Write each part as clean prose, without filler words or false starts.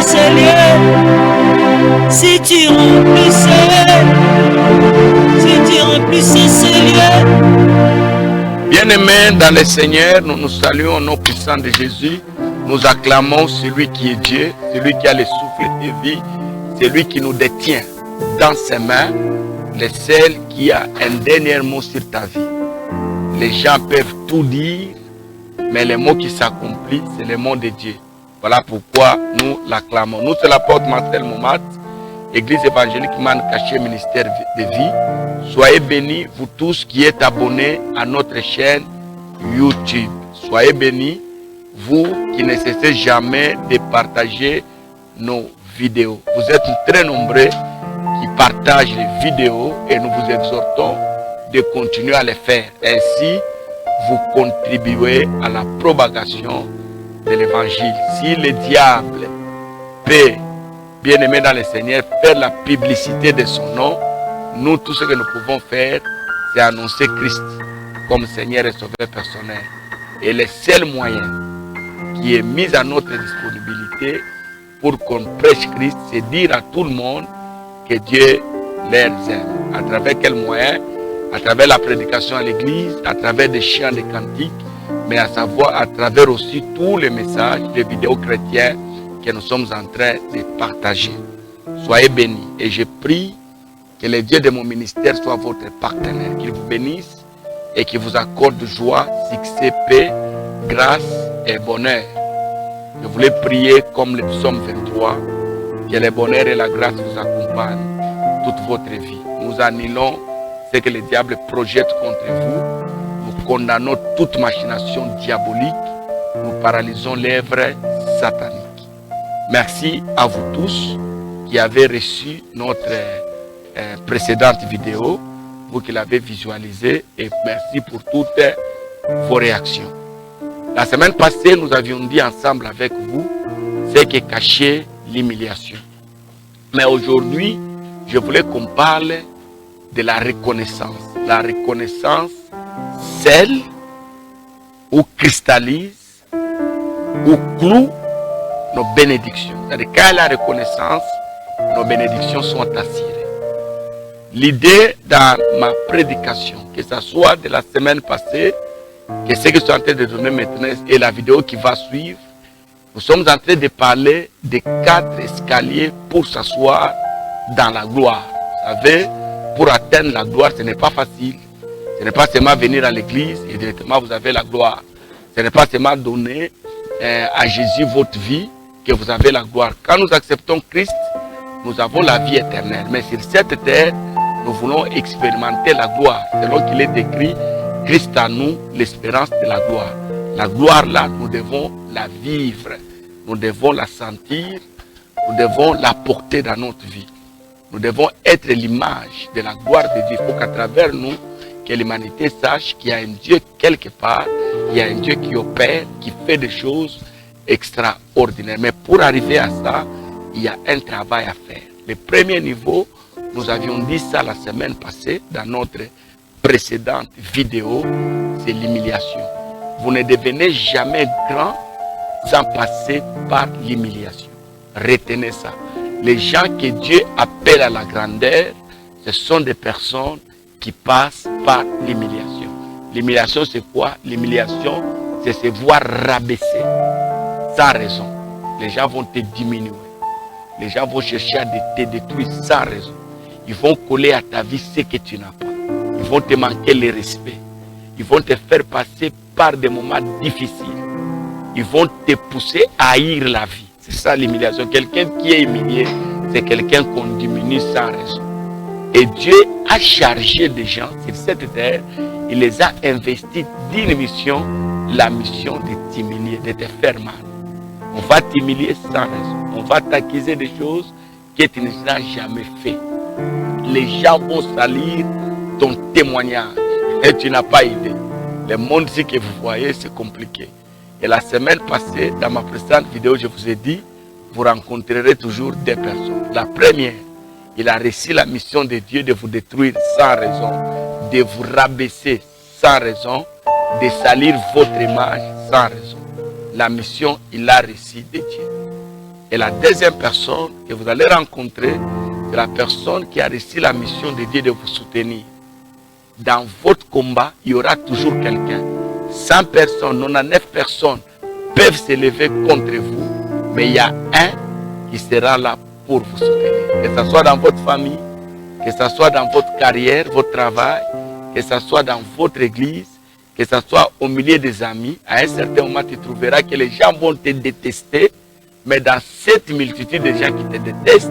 ces lieux, si tu remplissais ces lieux. Bien-aimés dans le Seigneur, nous nous saluons au nom puissant de Jésus. Nous acclamons celui qui est Dieu, celui qui a le souffle de vie, celui qui nous détient dans ses mains, le seul qui a un dernier mot sur ta vie. Les gens peuvent tout dire, mais les mots qui s'accomplissent, c'est le mot de Dieu. Voilà pourquoi nous l'acclamons. Nous, c'est l'apôtre Marcel Momat, Église évangélique Man Caché, ministère de vie. Soyez bénis, vous tous qui êtes abonnés à notre chaîne YouTube. Soyez bénis, vous qui ne cessez jamais de partager nos vidéos. Vous êtes très nombreux qui partagent les vidéos et nous vous exhortons de continuer à les faire. Ainsi, vous contribuez à la propagation de l'évangile. Si le diable peut, bien aimé dans le Seigneur, faire la publicité de son nom, nous, tout ce que nous pouvons faire, c'est annoncer Christ comme Seigneur et Sauveur personnel. Et le seul moyen qui est mis à notre disponibilité pour qu'on prêche Christ, c'est dire à tout le monde que Dieu les aime. À travers quel moyen? À travers la prédication à l'église, à travers des chants, des cantiques, mais à savoir à travers aussi tous les messages, les vidéos chrétiens que nous sommes en train de partager. Soyez bénis et je prie que le Dieu de mon ministère soit votre partenaire, qu'il vous bénisse et qu'il vous accorde joie, succès, paix, grâce et bonheur. Je voulais prier comme le psaume 23, que le bonheur et la grâce vous accompagnent toute votre vie. Nous annulons ce que le diable projette contre vous. Nous condamnons toute machination diabolique. Nous paralysons l'œuvre satanique. Merci à vous tous qui avez reçu notre précédente vidéo, vous qui l'avez visualisée, et merci pour toutes vos réactions. La semaine passée, nous avions dit ensemble avec vous ce qui cachait l'humiliation. Mais aujourd'hui, je voulais qu'on parle de la reconnaissance. La reconnaissance scelle ou cristallise ou cloue nos bénédictions. C'est-à-dire quand la reconnaissance, nos bénédictions sont assurées. L'idée dans ma prédication, que ce soit de la semaine passée, que ce que je suis en train de donner maintenant et la vidéo qui va suivre, nous sommes en train de parler des 4 escaliers pour s'asseoir dans la gloire. Vous savez, pour atteindre la gloire, ce n'est pas facile. Ce n'est pas seulement venir à l'église et directement vous avez la gloire. Ce n'est pas seulement donner à Jésus votre vie que vous avez la gloire. Quand nous acceptons Christ, nous avons la vie éternelle. Mais sur cette terre, nous voulons expérimenter la gloire. Selon qu'il est écrit, Christ à nous, l'espérance de la gloire. La gloire là, nous devons la vivre. Nous devons la sentir. Nous devons la porter dans notre vie. Nous devons être l'image de la gloire de Dieu. Il faut qu'à travers nous, que l'humanité sache qu'il y a un Dieu quelque part. Il y a un Dieu qui opère, qui fait des choses extraordinaires. Mais pour arriver à ça, il y a un travail à faire. Le premier niveau, nous avions dit ça la semaine passée dans notre précédente vidéo, c'est l'humiliation. Vous ne devenez jamais grand sans passer par l'humiliation. Retenez ça. Les gens que Dieu appelle à la grandeur, ce sont des personnes qui passent par l'humiliation. L'humiliation, c'est quoi? L'humiliation, c'est se voir rabaisser sans raison. Les gens vont te diminuer. Les gens vont chercher à te détruire sans raison. Ils vont coller à ta vie ce que tu n'as pas. Ils vont te manquer le respect. Ils vont te faire passer par des moments difficiles. Ils vont te pousser à haïr la vie. C'est ça l'humiliation. Quelqu'un qui est humilié, c'est quelqu'un qu'on diminue sans raison. Et Dieu a chargé des gens sur cette terre. Il les a investis d'une mission, la mission de t'humilier, de te faire mal. On va t'humilier sans raison. On va t'accuser des choses que tu n'as jamais fait. Les gens vont salir ton témoignage et tu n'as pas idée. Le monde ici que vous voyez, c'est compliqué. Et la semaine passée, dans ma précédente vidéo, je vous ai dit, vous rencontrerez toujours deux personnes. La première, il a reçu la mission de Dieu de vous détruire sans raison, de vous rabaisser sans raison, de salir votre image sans raison. La mission, il l'a reçue de Dieu. Et la deuxième personne que vous allez rencontrer, c'est la personne qui a reçu la mission de Dieu de vous soutenir. Dans votre combat, il y aura toujours quelqu'un. 100 personnes, 99 personnes peuvent s'élever contre vous, mais il y a un qui sera là pour vous soutenir. Que ce soit dans votre famille, que ce soit dans votre carrière, votre travail, que ce soit dans votre église, que ce soit au milieu des amis. À un certain moment, tu trouveras que les gens vont te détester, mais dans cette multitude de gens qui te détestent,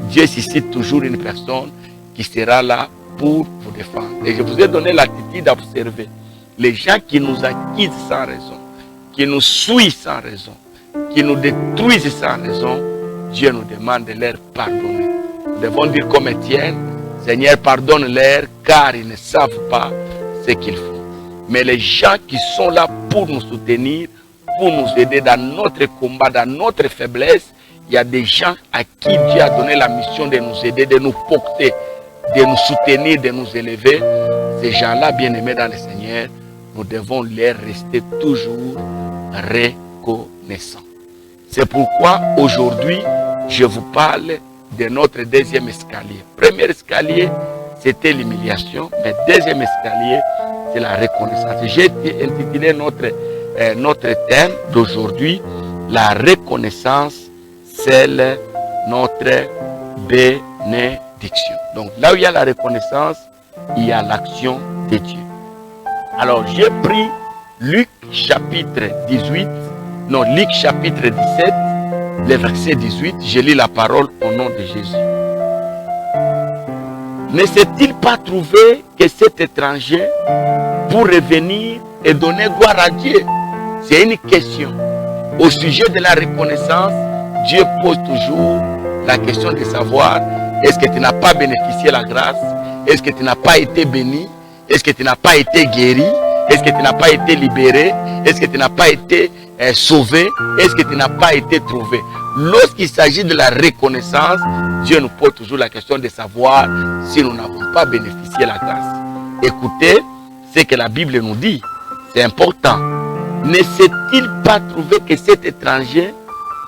Dieu suscite toujours une personne qui sera là pour vous défendre. Et je vous ai donné l'attitude d'observer les gens qui nous acquittent sans raison, qui nous suivent sans raison, qui nous détruisent sans raison. Dieu nous demande de leur pardonner. Nous devons dire comme Étienne, Seigneur, pardonne-leur car ils ne savent pas ce qu'ils font. Mais les gens qui sont là pour nous soutenir, pour nous aider dans notre combat, dans notre faiblesse, il y a des gens à qui Dieu a donné la mission de nous aider, de nous porter, de nous soutenir, de nous élever. Ces gens-là, bien-aimés dans le Seigneur, nous devons leur rester toujours reconnaissants. C'est pourquoi aujourd'hui, je vous parle de notre deuxième escalier. Premier escalier, c'était l'humiliation, mais deuxième escalier, c'est la reconnaissance. J'ai intitulé notre thème d'aujourd'hui, la reconnaissance, c'est notre bénédiction. Donc là où il y a la reconnaissance, il y a l'action de Dieu. Alors j'ai pris Luc chapitre 17, le verset 18, je lis la parole au nom de Jésus. Ne s'est-il pas trouvé que cet étranger pour revenir et donner gloire à Dieu? C'est une question. Au sujet de la reconnaissance, Dieu pose toujours la question de savoir, est-ce que tu n'as pas bénéficié de la grâce? Est-ce que tu n'as pas été béni? Est-ce que tu n'as pas été guéri? Est-ce que tu n'as pas été libéré? Est-ce que tu n'as pas été sauvé? Est-ce que tu n'as pas été trouvé? Lorsqu'il s'agit de la reconnaissance, Dieu nous pose toujours la question de savoir si nous n'avons pas bénéficié de la grâce. Écoutez ce que la Bible nous dit. C'est important. Ne s'est-il pas trouvé que cet étranger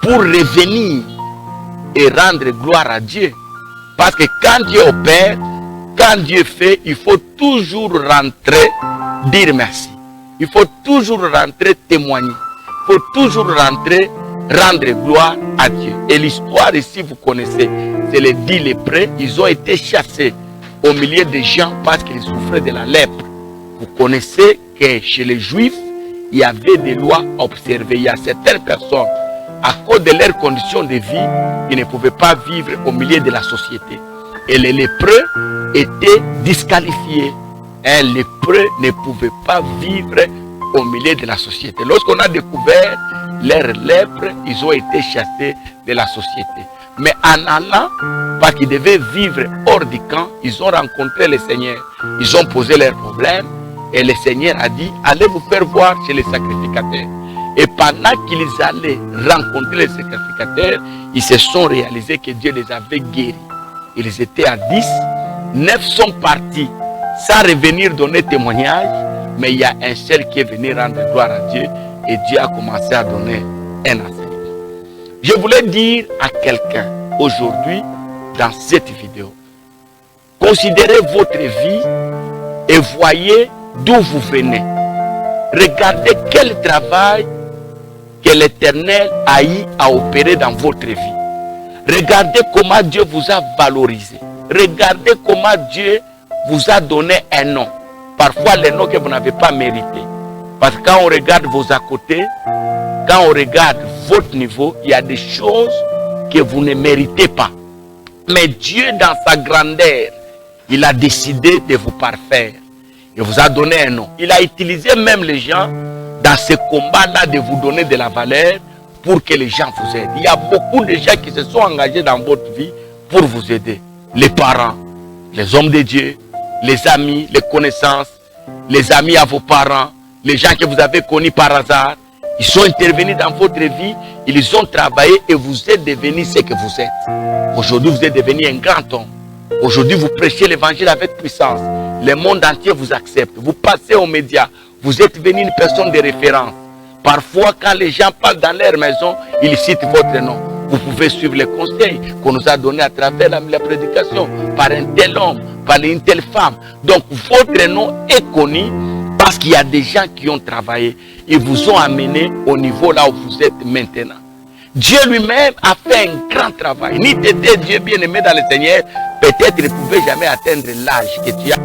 pour revenir et rendre gloire à Dieu? Parce que quand Dieu opère, quand Dieu fait, il faut toujours rentrer, dire merci. Il faut toujours rentrer, témoigner. Il faut toujours rentrer, rendre gloire à Dieu. Et l'histoire ici, vous connaissez, c'est les 10 lépreux. Ils ont été chassés au milieu des gens parce qu'ils souffraient de la lèpre. Vous connaissez que chez les Juifs, il y avait des lois à observer. Il y a certaines personnes, à cause de leurs conditions de vie, ils ne pouvaient pas vivre au milieu de la société. Et les lépreux étaient disqualifiés. Un lépreux ne pouvait pas vivre au milieu de la société. Lorsqu'on a découvert leur lèpre, ils ont été chassés de la société. Mais en allant, parce qu'ils devaient vivre hors du camp, ils ont rencontré le Seigneur. Ils ont posé leurs problèmes et le Seigneur a dit, allez vous faire voir chez les sacrificateurs. Et pendant qu'ils allaient rencontrer les sacrificateurs, ils se sont réalisés que Dieu les avait guéris. Ils étaient à 10, 9 sont partis sans revenir donner témoignage, mais il y a un seul qui est venu rendre gloire à Dieu et Dieu a commencé à donner un enseignement. Je voulais dire à quelqu'un aujourd'hui dans cette vidéo, considérez votre vie et voyez d'où vous venez. Regardez quel travail que l'Éternel a eu à opérer dans votre vie. Regardez comment Dieu vous a valorisé. Regardez comment Dieu vous a donné un nom. Parfois les noms que vous n'avez pas mérité. Parce que quand on regarde vos à côté, quand on regarde votre niveau, il y a des choses que vous ne méritez pas. Mais Dieu, dans sa grandeur, il a décidé de vous parfaire. Il vous a donné un nom. Il a utilisé même les gens dans ce combat-là de vous donner de la valeur pour que les gens vous aident. Il y a beaucoup de gens qui se sont engagés dans votre vie pour vous aider. Les parents, les hommes de Dieu, les amis, les connaissances, les amis à vos parents, les gens que vous avez connus par hasard. Ils sont intervenus dans votre vie, ils ont travaillé et vous êtes devenus ce que vous êtes. Aujourd'hui, vous êtes devenu un grand homme. Aujourd'hui, vous prêchez l'évangile avec puissance. Le monde entier vous accepte. Vous passez aux médias. Vous êtes devenu une personne de référence. Parfois, quand les gens parlent dans leur maison, ils citent votre nom. Vous pouvez suivre les conseils qu'on nous a donnés à travers la prédication, par un tel homme, par une telle femme. Donc votre nom est connu parce qu'il y a des gens qui ont travaillé et vous ont amené au niveau là où vous êtes maintenant. Dieu lui-même a fait un grand travail. Ni t'étais Dieu bien-aimé dans le Seigneur, peut-être il ne pouvait jamais atteindre l'âge que tu as.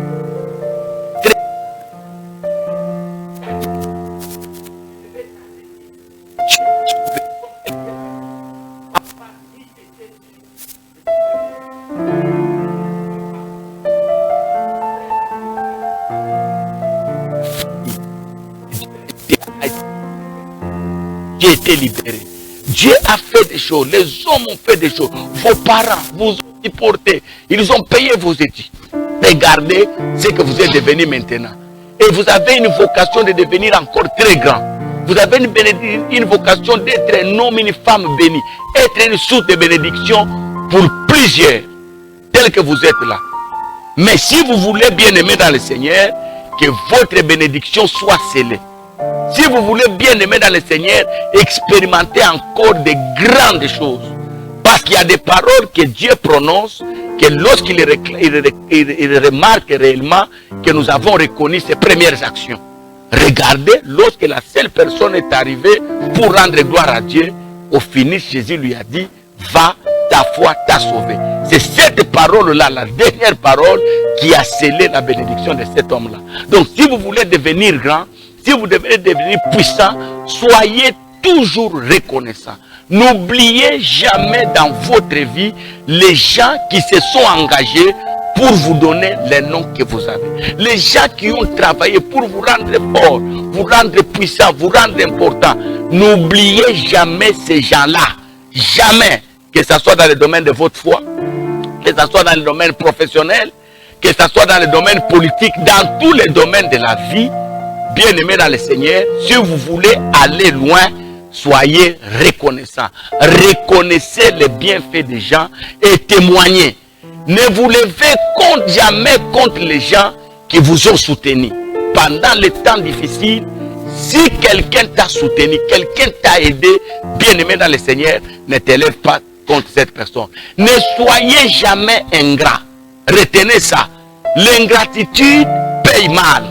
Dieu était libéré. Dieu a fait des choses. Les hommes ont fait des choses. Vos parents vous ont supporté. Ils ont payé vos études. Regardez ce que vous êtes devenu maintenant. Et vous avez une vocation de devenir encore très grand. Vous avez une vocation d'être un homme, une femme bénie. Être une source de bénédiction pour plusieurs. Tel que vous êtes là. Mais si vous voulez bien aimer dans le Seigneur, que votre bénédiction soit scellée. Si vous voulez bien aimer dans le Seigneur, expérimentez encore de grandes choses. Parce qu'il y a des paroles que Dieu prononce, que lorsqu'il remarque réellement que nous avons reconnu ses premières actions. Regardez, lorsque la seule personne est arrivée pour rendre gloire à Dieu, au finish, Jésus lui a dit, va, ta foi t'a sauvé. C'est cette parole-là, la dernière parole, qui a scellé la bénédiction de cet homme-là. Donc, si vous voulez devenir grand, si vous devez devenir puissant, soyez toujours reconnaissant. N'oubliez jamais dans votre vie les gens qui se sont engagés pour vous donner les noms que vous avez. Les gens qui ont travaillé pour vous rendre fort, vous rendre puissant, vous rendre important. N'oubliez jamais ces gens-là. Jamais. Que ce soit dans le domaine de votre foi, que ce soit dans le domaine professionnel, que ce soit dans le domaine politique, dans tous les domaines de la vie. Bien-aimés dans le Seigneur, si vous voulez aller loin, soyez reconnaissants. Reconnaissez les bienfaits des gens et témoignez. Ne vous levez jamais contre les gens qui vous ont soutenu. Pendant les temps difficiles, si quelqu'un t'a soutenu, quelqu'un t'a aidé, bien-aimé dans le Seigneur, ne te lève pas contre cette personne. Ne soyez jamais ingrat. Retenez ça. L'ingratitude paye mal.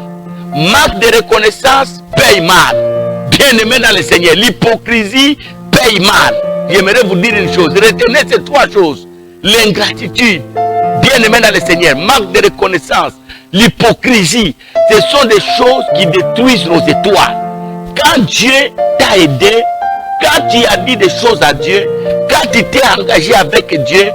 Manque de reconnaissance paye mal. Bien-aimé dans le Seigneur, l'hypocrisie paye mal. J'aimerais vous dire une chose. Retenez ces trois choses. L'ingratitude, bien-aimé dans le Seigneur, manque de reconnaissance, l'hypocrisie. Ce sont des choses qui détruisent nos étoiles. Quand Dieu t'a aidé, quand tu as dit des choses à Dieu, quand tu t'es engagé avec Dieu,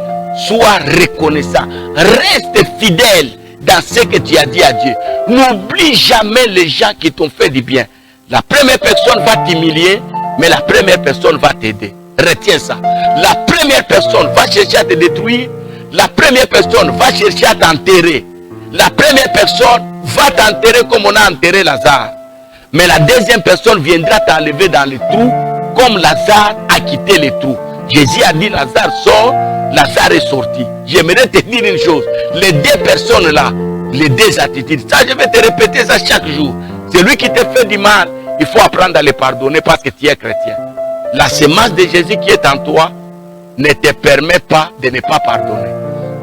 sois reconnaissant. Reste fidèle dans ce que tu as dit à Dieu. N'oublie jamais les gens qui t'ont fait du bien. La première personne va t'humilier, mais la première personne va t'aider. Retiens ça. La première personne va chercher à te détruire. La première personne va chercher à t'enterrer. La première personne va t'enterrer comme on a enterré Lazare. Mais la deuxième personne viendra t'enlever dans le trou comme Lazare a quitté le trou. Jésus a dit Lazare sort, Lazare est sorti. J'aimerais te dire une chose. Les deux personnes là, les deux attitudes, ça je vais te répéter ça chaque jour. Celui qui te fait du mal, il faut apprendre à le pardonner parce que tu es chrétien. La semence de Jésus qui est en toi ne te permet pas de ne pas pardonner.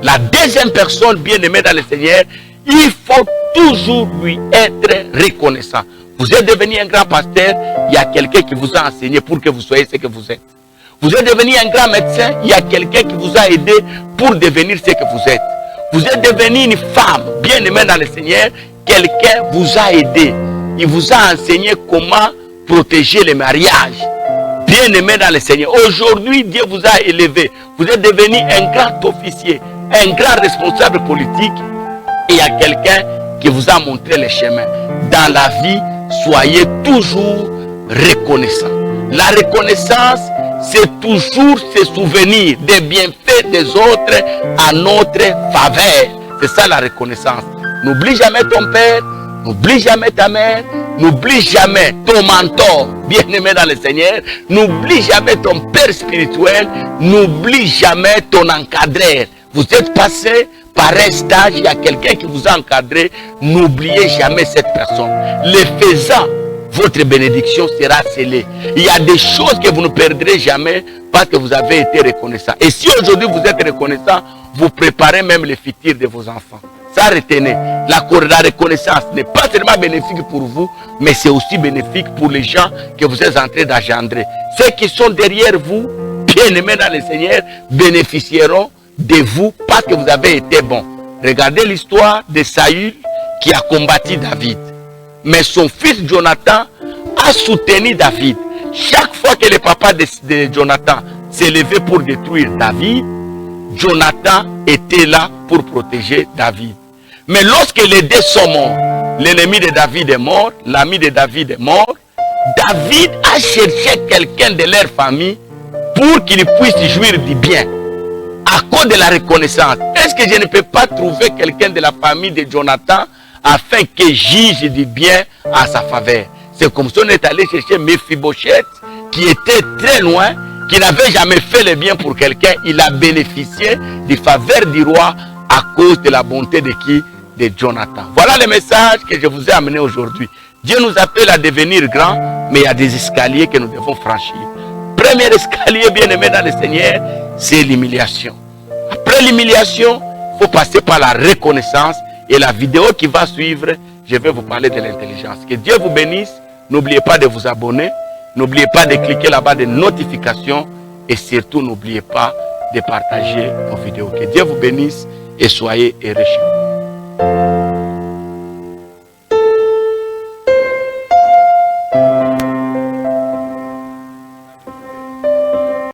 La deuxième personne bien-aimée dans le Seigneur, il faut toujours lui être reconnaissant. Vous êtes devenu un grand pasteur, il y a quelqu'un qui vous a enseigné pour que vous soyez ce que vous êtes. Vous êtes devenu un grand médecin, il y a quelqu'un qui vous a aidé pour devenir ce que vous êtes. Vous êtes devenu une femme bien-aimée dans le Seigneur, quelqu'un vous a aidé. Il vous a enseigné comment protéger les mariages. Bien-aimé dans le Seigneur. Aujourd'hui, Dieu vous a élevé. Vous êtes devenu un grand officier, un grand responsable politique. Et il y a quelqu'un qui vous a montré le chemin. Dans la vie, soyez toujours reconnaissant. La reconnaissance, c'est toujours se souvenir des bienfaits des autres à notre faveur. C'est ça la reconnaissance. N'oublie jamais ton père, n'oublie jamais ta mère, n'oublie jamais ton mentor, bien-aimé dans le Seigneur, n'oublie jamais ton père spirituel, n'oublie jamais ton encadreur. Vous êtes passé par un stage, il y a quelqu'un qui vous a encadré, n'oubliez jamais cette personne. Le faisant, votre bénédiction sera scellée. Il y a des choses que vous ne perdrez jamais parce que vous avez été reconnaissant. Et si aujourd'hui vous êtes reconnaissant, vous préparez même le futur de vos enfants. Ça, retenez, la reconnaissance n'est pas seulement bénéfique pour vous, mais c'est aussi bénéfique pour les gens que vous êtes en train d'engendrer. Ceux qui sont derrière vous, bien-aimés dans le Seigneur, bénéficieront de vous parce que vous avez été bon. Regardez l'histoire de Saül qui a combattu David. Mais son fils Jonathan a soutenu David. Chaque fois que le papa de Jonathan s'est levé pour détruire David, Jonathan était là pour protéger David. Mais lorsque les deux sont morts, l'ennemi de David est mort, l'ami de David est mort, David a cherché quelqu'un de leur famille pour qu'il puisse jouir du bien. À cause de la reconnaissance, est-ce que je ne peux pas trouver quelqu'un de la famille de Jonathan afin qu'il juge du bien à sa faveur? C'est comme ça qu'on est allé chercher Mephibosheth qui était très loin, qui n'avait jamais fait le bien pour quelqu'un. Il a bénéficié des faveurs du roi à cause de la bonté de qui? De Jonathan. Voilà le message que je vous ai amené aujourd'hui. Dieu nous appelle à devenir grands, mais il y a des escaliers que nous devons franchir. Premier escalier, bien aimé dans le Seigneur, c'est l'humiliation. Après l'humiliation, il faut passer par la reconnaissance. Et la vidéo qui va suivre, je vais vous parler de l'intelligence. Que Dieu vous bénisse. N'oubliez pas de vous abonner. N'oubliez pas de cliquer là-bas de notifications. Et surtout, n'oubliez pas de partager nos vidéos. Que Dieu vous bénisse et soyez enrichis.